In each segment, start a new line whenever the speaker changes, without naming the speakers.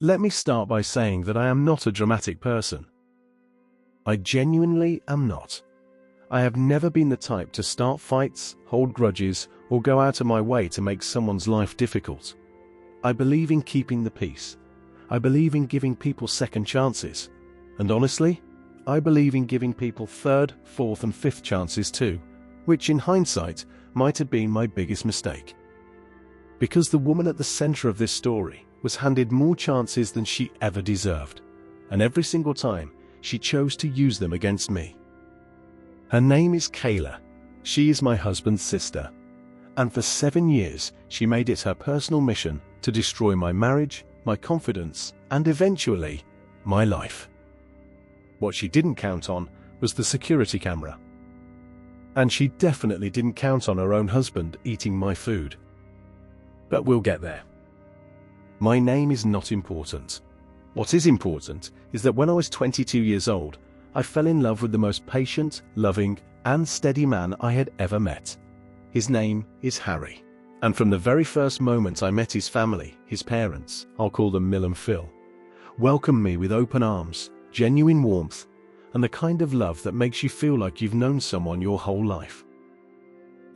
Let me start by saying that I am not a dramatic person. I genuinely am not. I have never been the type to start fights, hold grudges, or go out of my way to make someone's life difficult. I believe in keeping the peace. I believe in giving people second chances. And honestly, I believe in giving people third, fourth, and fifth chances too, which in hindsight might have been my biggest mistake. Because the woman at the center of this story was handed more chances than she ever deserved, and every single time she chose to use them against me. Her name is Kayla. She is my husband's sister, and for 7 years she made it her personal mission to destroy my marriage, my confidence, and eventually, my life. What she didn't count on was the security camera. And she definitely didn't count on her own husband eating my food. But we'll get there. My name is not important. What is important is that when I was 22 years old, I fell in love with the most patient, loving, and steady man I had ever met. His name is Harry. And from the very first moment I met his family, his parents, I'll call them Mill and Phil, welcomed me with open arms, genuine warmth, and the kind of love that makes you feel like you've known someone your whole life.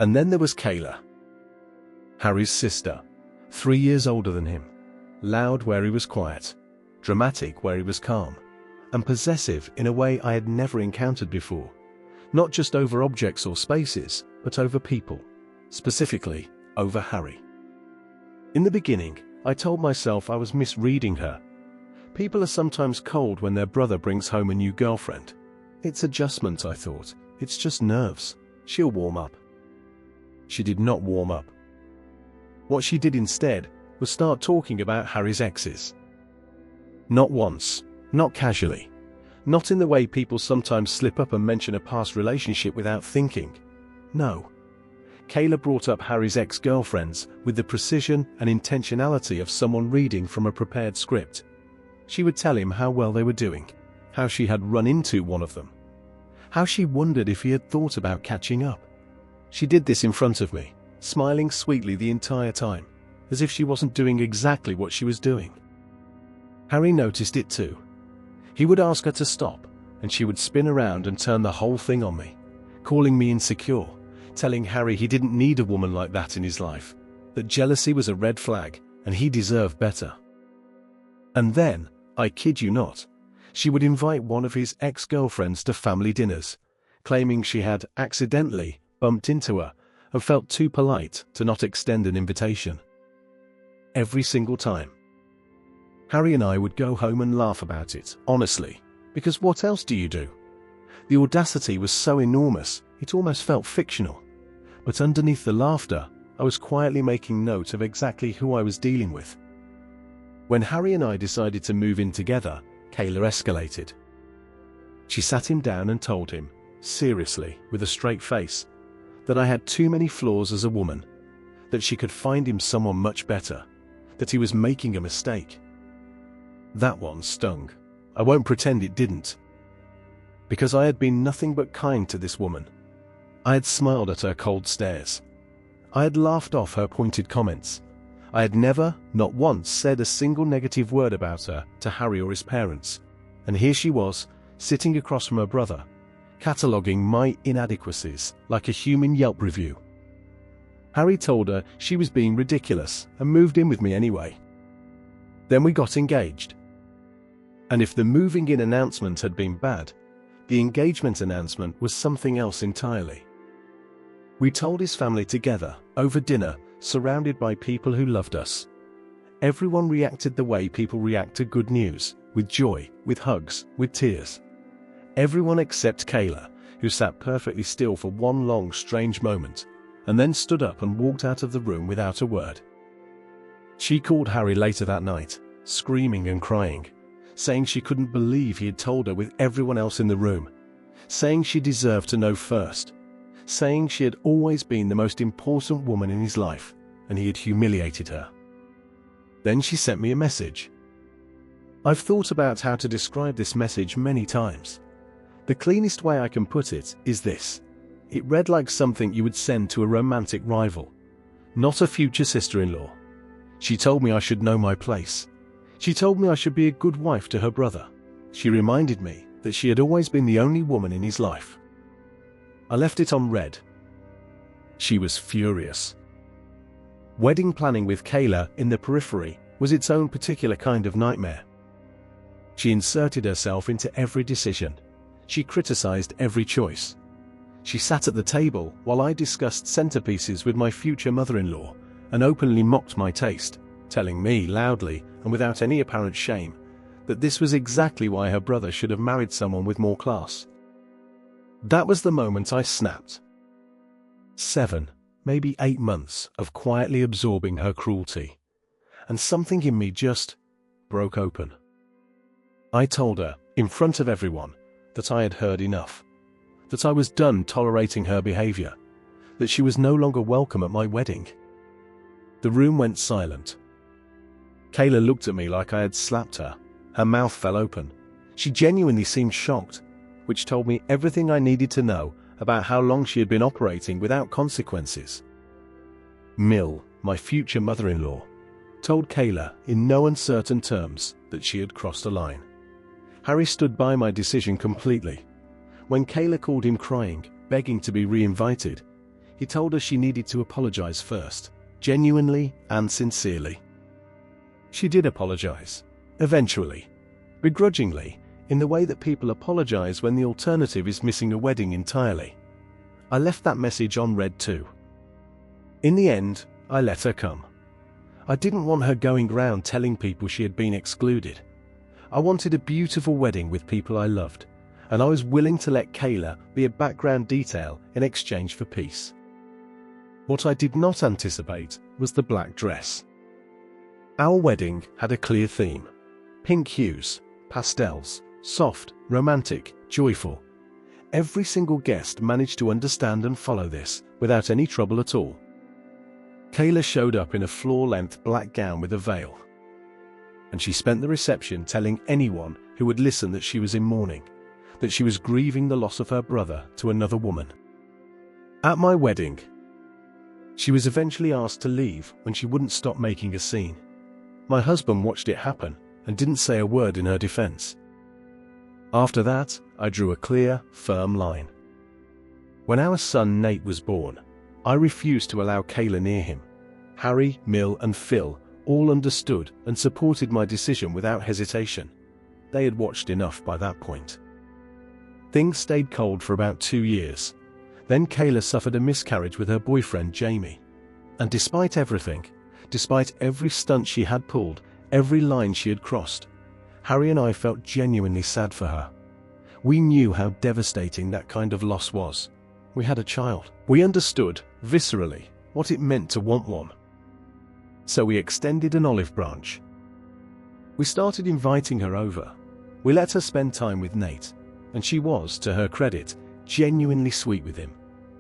And then there was Kayla, Harry's sister, 3 years older than him, loud where he was quiet, dramatic where he was calm, and possessive in a way I had never encountered before, not just over objects or spaces, but over people, specifically over Harry. In the beginning, I told myself I was misreading her. People are sometimes cold when their brother brings home a new girlfriend. It's adjustment, I thought. It's just nerves. She'll warm up. She did not warm up. What she did instead was start talking about Harry's exes. Not once, not casually, not in the way people sometimes slip up and mention a past relationship without thinking. No. Kayla brought up Harry's ex-girlfriends with the precision and intentionality of someone reading from a prepared script. She would tell him how well they were doing, how she had run into one of them, how she wondered if he had thought about catching up. She did this in front of me, smiling sweetly the entire time, as if she wasn't doing exactly what she was doing. Harry noticed it too. He would ask her to stop, and she would spin around and turn the whole thing on me, calling me insecure, telling Harry he didn't need a woman like that in his life, that jealousy was a red flag and he deserved better. And then, I kid you not, she would invite one of his ex-girlfriends to family dinners, claiming she had accidentally bumped into her and felt too polite to not extend an invitation. Every single time. Harry and I would go home and laugh about it, honestly, because what else do you do? The audacity was so enormous, it almost felt fictional. But underneath the laughter, I was quietly making note of exactly who I was dealing with. When Harry and I decided to move in together, Kayla escalated. She sat him down and told him, seriously, with a straight face, that I had too many flaws as a woman, that she could find him someone much better, that he was making a mistake. That one stung. I won't pretend it didn't. Because I had been nothing but kind to this woman. I had smiled at her cold stares. I had laughed off her pointed comments. I had never, not once, said a single negative word about her to Harry or his parents. And here she was, sitting across from her brother, cataloguing my inadequacies like a human Yelp review. Harry told her she was being ridiculous and moved in with me anyway. Then we got engaged. And if the moving in announcement had been bad, the engagement announcement was something else entirely. We told his family together, over dinner, surrounded by people who loved us. Everyone reacted the way people react to good news, with joy, with hugs, with tears. Everyone except Kayla, who sat perfectly still for one long, strange moment, and then stood up and walked out of the room without a word. She called Harry later that night, screaming and crying, saying she couldn't believe he had told her with everyone else in the room, saying she deserved to know first, saying she had always been the most important woman in his life, and he had humiliated her. Then she sent me a message. I've thought about how to describe this message many times. The cleanest way I can put it is this. It read like something you would send to a romantic rival, not a future sister-in-law. She told me I should know my place. She told me I should be a good wife to her brother. She reminded me that she had always been the only woman in his life. I left it on red. She was furious. Wedding planning with Kayla in the periphery was its own particular kind of nightmare. She inserted herself into every decision. She criticized every choice. She sat at the table while I discussed centerpieces with my future mother-in-law and openly mocked my taste, telling me loudly and without any apparent shame that this was exactly why her brother should have married someone with more class. That was the moment I snapped. 7, maybe 8 months of quietly absorbing her cruelty, and something in me just broke open. I told her, in front of everyone, that I had heard enough, that I was done tolerating her behavior, that she was no longer welcome at my wedding. The room went silent. Kayla looked at me like I had slapped her. Her mouth fell open. She genuinely seemed shocked, which told me everything I needed to know about how long she had been operating without consequences. Mill, my future mother-in-law, told Kayla in no uncertain terms that she had crossed a line. Harry stood by my decision completely. When Kayla called him crying, begging to be re-invited, he told her she needed to apologize first, genuinely and sincerely. She did apologize, eventually, begrudgingly, in the way that people apologize when the alternative is missing a wedding entirely. I left that message on red too. In the end, I let her come. I didn't want her going round telling people she had been excluded. I wanted a beautiful wedding with people I loved, and I was willing to let Kayla be a background detail in exchange for peace. What I did not anticipate was the black dress. Our wedding had a clear theme: pink hues, pastels, soft, romantic, joyful. Every single guest managed to understand and follow this without any trouble at all. Kayla showed up in a floor-length black gown with a veil, and she spent the reception telling anyone who would listen that she was in mourning, that she was grieving the loss of her brother to another woman. At my wedding, she was eventually asked to leave when she wouldn't stop making a scene. My husband watched it happen and didn't say a word in her defense. After that, I drew a clear, firm line. When our son Nate was born, I refused to allow Kayla near him. Harry, Mill, and Phil all understood and supported my decision without hesitation. They had watched enough by that point. Things stayed cold for about 2 years. Then Kayla suffered a miscarriage with her boyfriend Jamie. And despite everything, despite every stunt she had pulled, every line she had crossed, Harry and I felt genuinely sad for her. We knew how devastating that kind of loss was. We had a child. We understood, viscerally, what it meant to want one. So we extended an olive branch. We started inviting her over. We let her spend time with Nate, and she was, to her credit, genuinely sweet with him.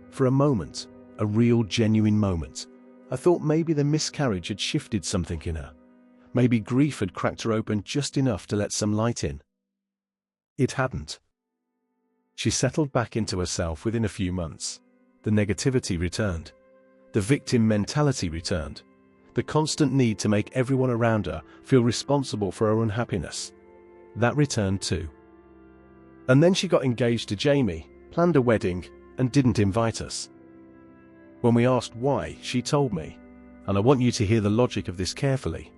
For a moment, a real genuine moment, I thought maybe the miscarriage had shifted something in her. Maybe grief had cracked her open just enough to let some light in. It hadn't. She settled back into herself within a few months. The negativity returned. The victim mentality returned. The constant need to make everyone around her feel responsible for her unhappiness. That returned too. And then she got engaged to Jamie, planned a wedding, and didn't invite us. When we asked why, she told me, and I want you to hear the logic of this carefully,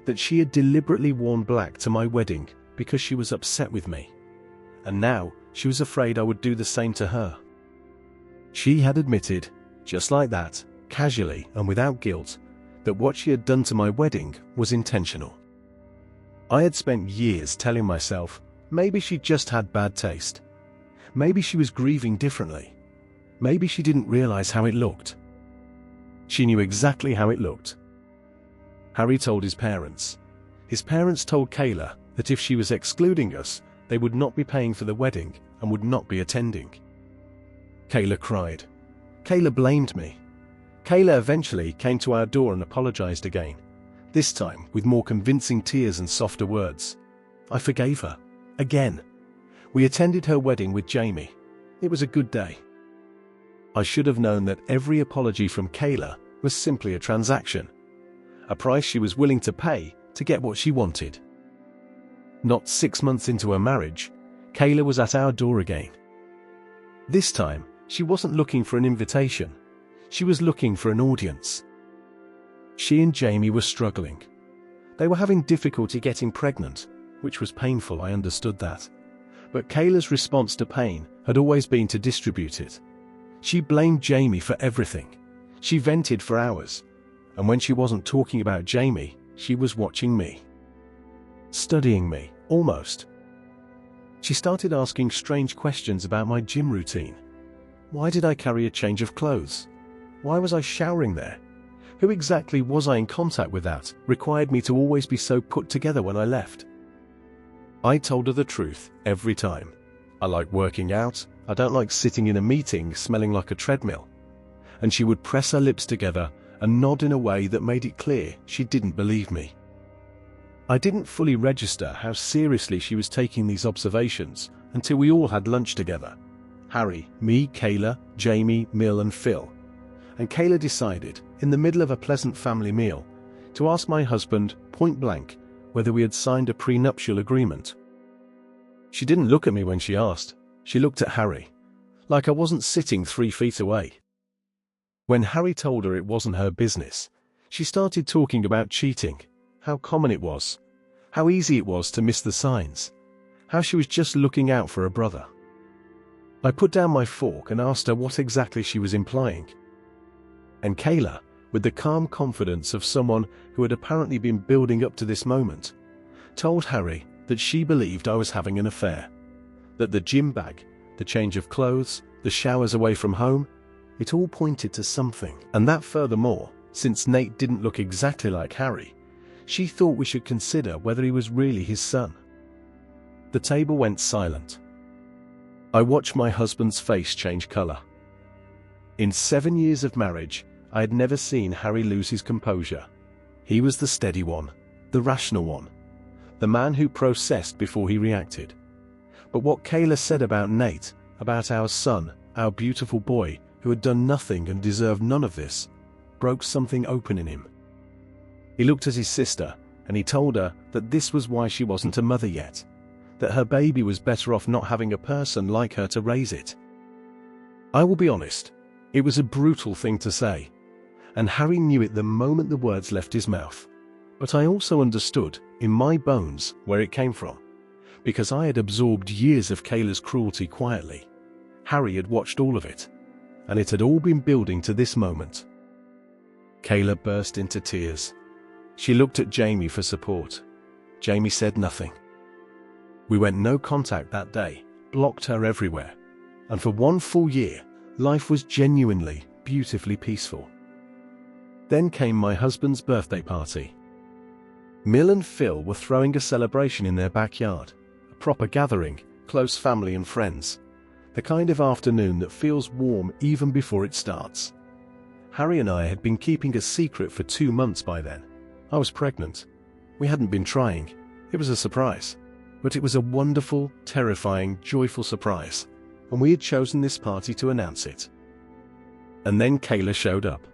that she had deliberately worn black to my wedding because she was upset with me. And now she was afraid I would do the same to her. She had admitted, just like that, casually and without guilt, that what she had done to my wedding was intentional. I had spent years telling myself, maybe she just had bad taste. Maybe she was grieving differently. Maybe she didn't realize how it looked. She knew exactly how it looked. Harry told his parents. His parents told Kayla that if she was excluding us, they would not be paying for the wedding and would not be attending. Kayla cried. Kayla blamed me. Kayla eventually came to our door and apologized again, this time with more convincing tears and softer words. I forgave her. Again. We attended her wedding with Jamie. It was a good day. I should have known that every apology from Kayla was simply a transaction, a price she was willing to pay to get what she wanted. Not 6 months into her marriage, Kayla was at our door again. This time, she wasn't looking for an invitation. She was looking for an audience. She and Jamie were struggling. They were having difficulty getting pregnant, which was painful, I understood that. But Kayla's response to pain had always been to distribute it. She blamed Jamie for everything. She vented for hours. And when she wasn't talking about Jamie, she was watching me. Studying me, almost. She started asking strange questions about my gym routine. Why did I carry a change of clothes? Why was I showering there? Who exactly was I in contact with that required me to always be so put together when I left? I told her the truth every time. I like working out. I don't like sitting in a meeting smelling like a treadmill. And she would press her lips together and nod in a way that made it clear she didn't believe me. I didn't fully register how seriously she was taking these observations until we all had lunch together. Harry, me, Kayla, Jamie, Mill and Phil. And Kayla decided, in the middle of a pleasant family meal, to ask my husband, point blank, whether we had signed a prenuptial agreement. She didn't look at me when she asked. She looked at Harry, like I wasn't sitting 3 feet away. When Harry told her it wasn't her business, she started talking about cheating, how common it was, how easy it was to miss the signs, how she was just looking out for her brother. I put down my fork and asked her what exactly she was implying. And Kayla, with the calm confidence of someone who had apparently been building up to this moment, told Harry that she believed I was having an affair, that the gym bag, the change of clothes, the showers away from home, it all pointed to something, and that furthermore, since Nate didn't look exactly like Harry, she thought we should consider whether he was really his son. The table went silent. I watched my husband's face change color. In 7 years of marriage, I had never seen Harry lose his composure. He was the steady one, the rational one, the man who processed before he reacted. But what Kayla said about Nate, about our son, our beautiful boy, who had done nothing and deserved none of this, broke something open in him. He looked at his sister, and he told her that this was why she wasn't a mother yet, that her baby was better off not having a person like her to raise it. I will be honest, it was a brutal thing to say, and Harry knew it the moment the words left his mouth. But I also understood, in my bones, where it came from, because I had absorbed years of Kayla's cruelty quietly. Harry had watched all of it, and it had all been building to this moment. Kayla burst into tears. She looked at Jamie for support. Jamie said nothing. We went no contact that day, blocked her everywhere, and for 1 full year, life was genuinely, beautifully peaceful. Then came my husband's birthday party. Mill and Phil were throwing a celebration in their backyard, a proper gathering, close family and friends, the kind of afternoon that feels warm even before it starts. Harry and I had been keeping a secret for 2 months by then. I was pregnant. We hadn't been trying. It was a surprise. But it was a wonderful, terrifying, joyful surprise, and we had chosen this party to announce it. And then Kayla showed up.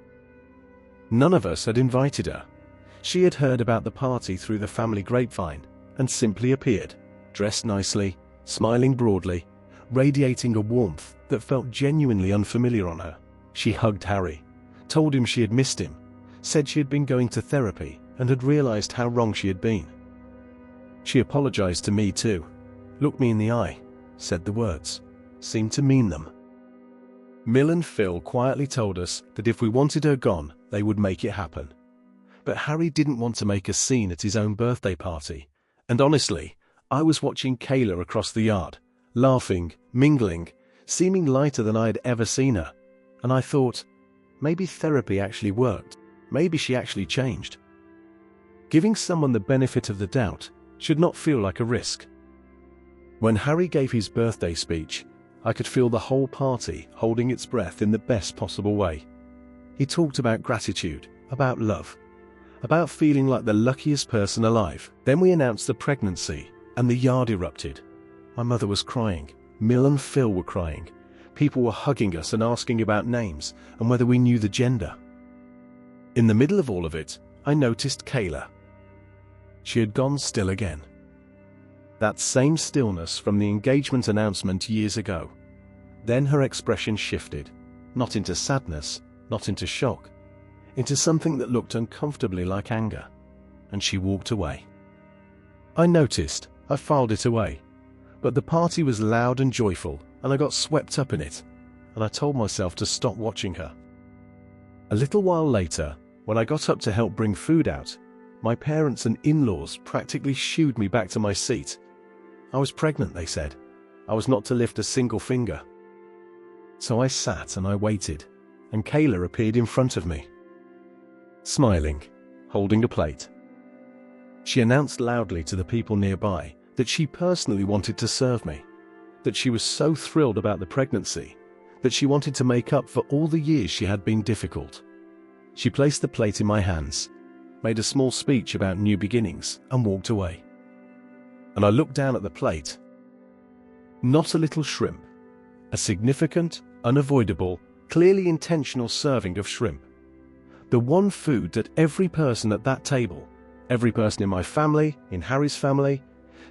None of us had invited her. She had heard about the party through the family grapevine, and simply appeared, dressed nicely, smiling broadly, radiating a warmth that felt genuinely unfamiliar on her. She hugged Harry, told him she had missed him, said she had been going to therapy and had realized how wrong she had been. She apologized to me too, looked me in the eye, said the words, seemed to mean them. Mill and Phil quietly told us that if we wanted her gone, they would make it happen. But Harry didn't want to make a scene at his own birthday party, and honestly, I was watching Kayla across the yard, laughing, mingling, seeming lighter than I had ever seen her, and I thought, maybe therapy actually worked, maybe she actually changed. Giving someone the benefit of the doubt should not feel like a risk. When Harry gave his birthday speech, I could feel the whole party holding its breath in the best possible way. He talked about gratitude, about love, about feeling like the luckiest person alive. Then we announced the pregnancy, and the yard erupted. My mother was crying, Mill and Phil were crying, people were hugging us and asking about names and whether we knew the gender. In the middle of all of it, I noticed Kayla. She had gone still again. That same stillness from the engagement announcement years ago. Then her expression shifted, not into sadness, not into shock, into something that looked uncomfortably like anger, and she walked away. I noticed, I filed it away, but the party was loud and joyful, and I got swept up in it, and I told myself to stop watching her. A little while later, when I got up to help bring food out, my parents and in-laws practically shooed me back to my seat. I was pregnant, they said. I was not to lift a single finger. So I sat and I waited, and Kayla appeared in front of me, smiling, holding a plate. She announced loudly to the people nearby that she personally wanted to serve me, that she was so thrilled about the pregnancy, that she wanted to make up for all the years she had been difficult. She placed the plate in my hands, made a small speech about new beginnings, and walked away. And I looked down at the plate. Not a little shrimp, a significant, unavoidable, clearly intentional serving of shrimp. The one food that every person at that table, every person in my family, in Harry's family,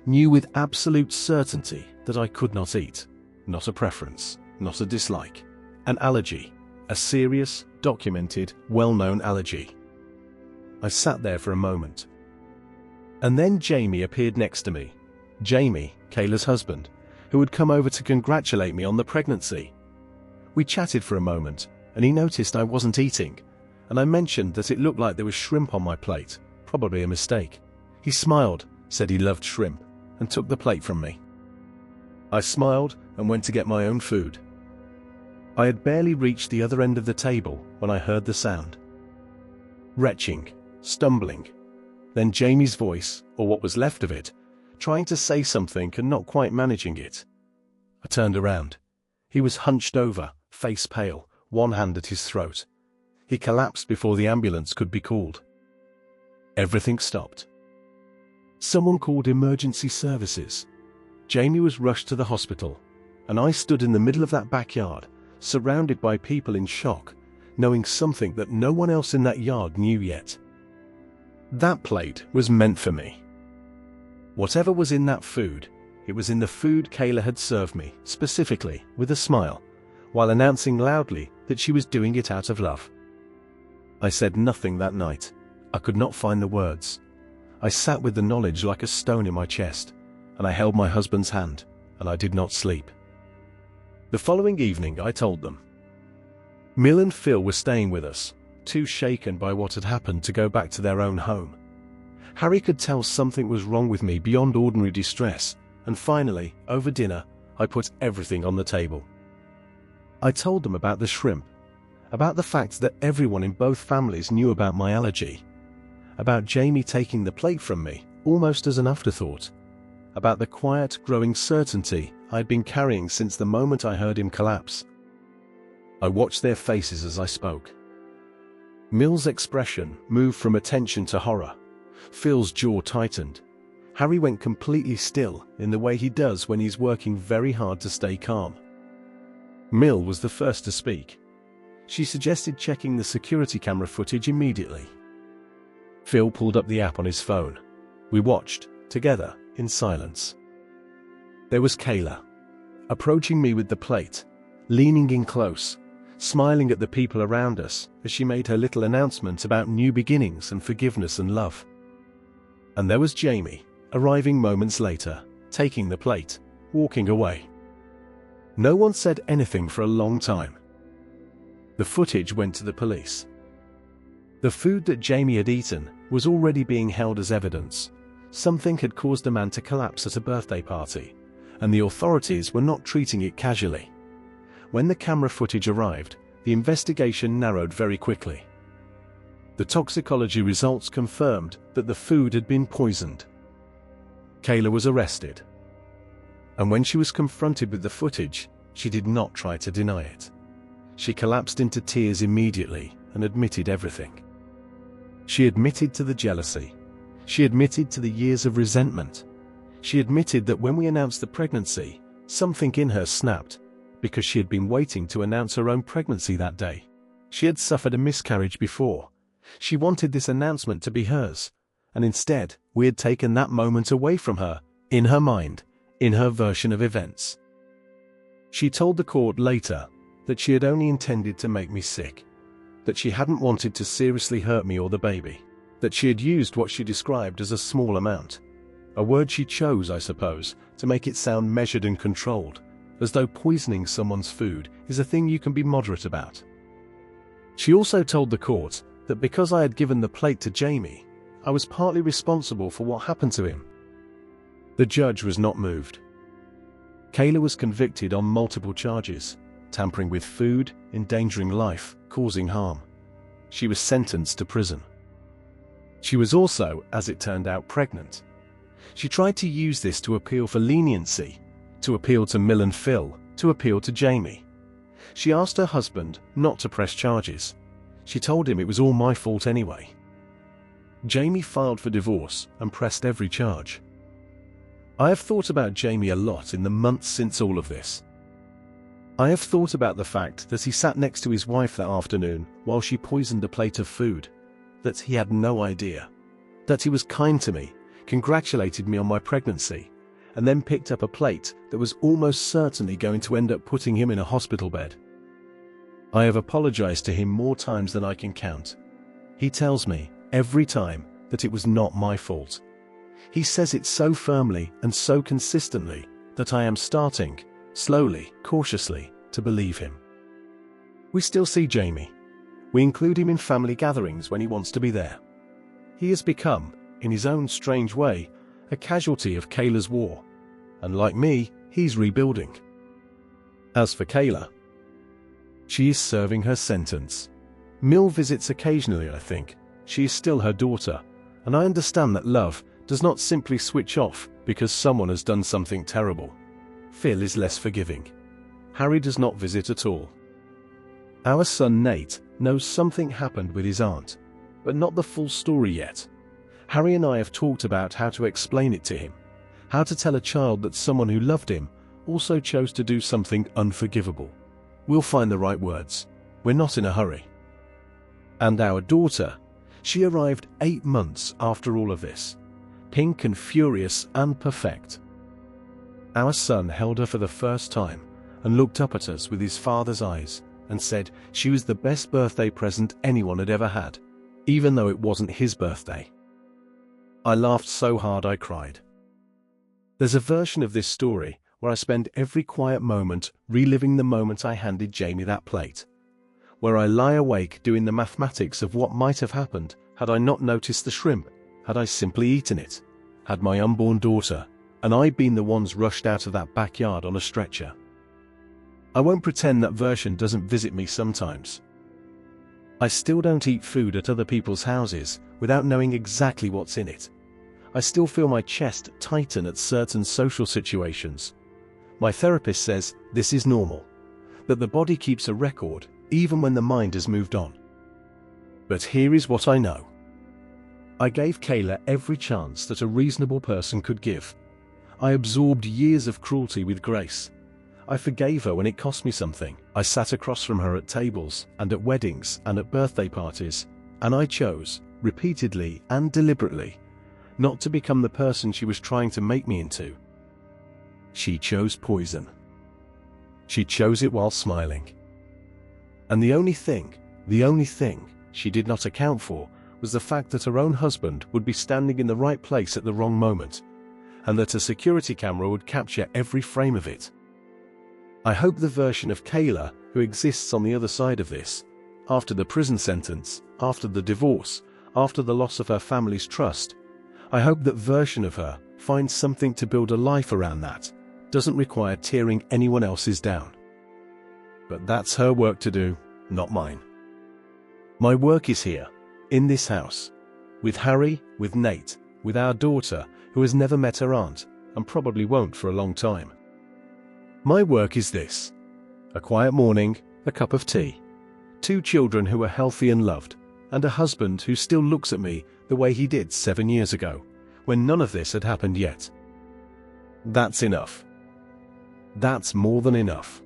knew with absolute certainty that I could not eat. Not a preference, not a dislike, an allergy, a serious, documented, well-known allergy. I sat there for a moment. And then Jamie appeared next to me. Jamie, Kayla's husband, who had come over to congratulate me on the pregnancy. We chatted for a moment, and he noticed I wasn't eating, and I mentioned that it looked like there was shrimp on my plate, probably a mistake. He smiled, said he loved shrimp, and took the plate from me. I smiled and went to get my own food. I had barely reached the other end of the table when I heard the sound. Retching, stumbling, then Jamie's voice, or what was left of it, trying to say something and not quite managing it. I turned around. He was hunched over, face pale, one hand at his throat. He collapsed before the ambulance could be called. Everything stopped. Someone called emergency services. Jamie was rushed to the hospital, and I stood in the middle of that backyard, surrounded by people in shock, knowing something that no one else in that yard knew yet. That plate was meant for me. Whatever was in that food, it was in the food Kayla had served me, specifically, with a smile, while announcing loudly that she was doing it out of love. I said nothing that night. I could not find the words. I sat with the knowledge like a stone in my chest, and I held my husband's hand, and I did not sleep. The following evening I told them. Mill and Phil were staying with us, too shaken by what had happened to go back to their own home. Harry could tell something was wrong with me beyond ordinary distress, and finally, over dinner, I put everything on the table. I told them about the shrimp, about the fact that everyone in both families knew about my allergy, about Jamie taking the plate from me, almost as an afterthought, about the quiet, growing certainty I'd been carrying since the moment I heard him collapse. I watched their faces as I spoke. Mill's expression moved from attention to horror. Phil's jaw tightened. Harry went completely still in the way he does when he's working very hard to stay calm. Mill was the first to speak. She suggested checking the security camera footage immediately. Phil pulled up the app on his phone. We watched, together, in silence. There was Kayla, approaching me with the plate, leaning in close, smiling at the people around us as she made her little announcement about new beginnings and forgiveness and love. And there was Jamie, arriving moments later, taking the plate, walking away. No one said anything for a long time. The footage went to the police. The food that Jamie had eaten was already being held as evidence. Something had caused a man to collapse at a birthday party, and the authorities were not treating it casually. When the camera footage arrived, the investigation narrowed very quickly. The toxicology results confirmed that the food had been poisoned. Kayla was arrested. And when she was confronted with the footage, she did not try to deny it. She collapsed into tears immediately and admitted everything. She admitted to the jealousy. She admitted to the years of resentment. She admitted that when we announced the pregnancy, something in her snapped, because she had been waiting to announce her own pregnancy that day. She had suffered a miscarriage before. She wanted this announcement to be hers, and instead we had taken that moment away from her, in her mind, in her version of events. She told the court later that she had only intended to make me sick, that she hadn't wanted to seriously hurt me or the baby, that she had used what she described as a small amount, a word she chose, I suppose, to make it sound measured and controlled, as though poisoning someone's food is a thing you can be moderate about. She also told the court that because I had given the plate to Jamie, I was partly responsible for what happened to him. The judge was not moved. Kayla was convicted on multiple charges: tampering with food, endangering life, causing harm. She was sentenced to prison. She was also, as it turned out, pregnant. She tried to use this to appeal for leniency, to appeal to Mill and Phil, to appeal to Jamie. She asked her husband not to press charges. She told him it was all my fault anyway. Jamie filed for divorce and pressed every charge. I have thought about Jamie a lot in the months since all of this. I have thought about the fact that he sat next to his wife that afternoon while she poisoned a plate of food, that he had no idea, that he was kind to me, congratulated me on my pregnancy, and then picked up a plate that was almost certainly going to end up putting him in a hospital bed. I have apologized to him more times than I can count. He tells me, every time, that it was not my fault. He says it so firmly and so consistently that I am starting, slowly, cautiously, to believe him. We still see Jamie. We include him in family gatherings when he wants to be there. He has become, in his own strange way, a casualty of Kayla's war, and like me, he's rebuilding. As for Kayla, she is serving her sentence. Mill visits occasionally, I think. She is still her daughter, and I understand that love does not simply switch off because someone has done something terrible. Phil is less forgiving. Harry does not visit at all. Our son Nate knows something happened with his aunt, but not the full story yet. Harry and I have talked about how to explain it to him, how to tell a child that someone who loved him also chose to do something unforgivable. We'll find the right words. We're not in a hurry. And our daughter, she arrived 8 months after all of this, pink and furious and perfect. Our son held her for the first time and looked up at us with his father's eyes and said she was the best birthday present anyone had ever had, even though it wasn't his birthday. I laughed so hard I cried. There's a version of this story where I spend every quiet moment reliving the moment I handed Jamie that plate, where I lie awake doing the mathematics of what might have happened had I not noticed the shrimp, had I simply eaten it, had my unborn daughter and I been the ones rushed out of that backyard on a stretcher. I won't pretend that version doesn't visit me sometimes. I still don't eat food at other people's houses without knowing exactly what's in it. I still feel my chest tighten at certain social situations. My therapist says this is normal, that the body keeps a record even when the mind has moved on. But here is what I know. I gave Kayla every chance that a reasonable person could give. I absorbed years of cruelty with grace. I forgave her when it cost me something. I sat across from her at tables and at weddings and at birthday parties, and I chose, repeatedly and deliberately, not to become the person she was trying to make me into. She chose poison. She chose it while smiling. And the only thing she did not account for was the fact that her own husband would be standing in the right place at the wrong moment, and that a security camera would capture every frame of it. I hope the version of Kayla who exists on the other side of this, after the prison sentence, after the divorce, after the loss of her family's trust, I hope that version of her finds something to build a life around that doesn't require tearing anyone else's down. But that's her work to do, not mine. My work is here, in this house, with Harry, with Nate, with our daughter, who has never met her aunt, and probably won't for a long time. My work is this: a quiet morning, a cup of tea, 2 children who are healthy and loved, and a husband who still looks at me the way he did 7 years ago, when none of this had happened yet. That's enough. That's more than enough.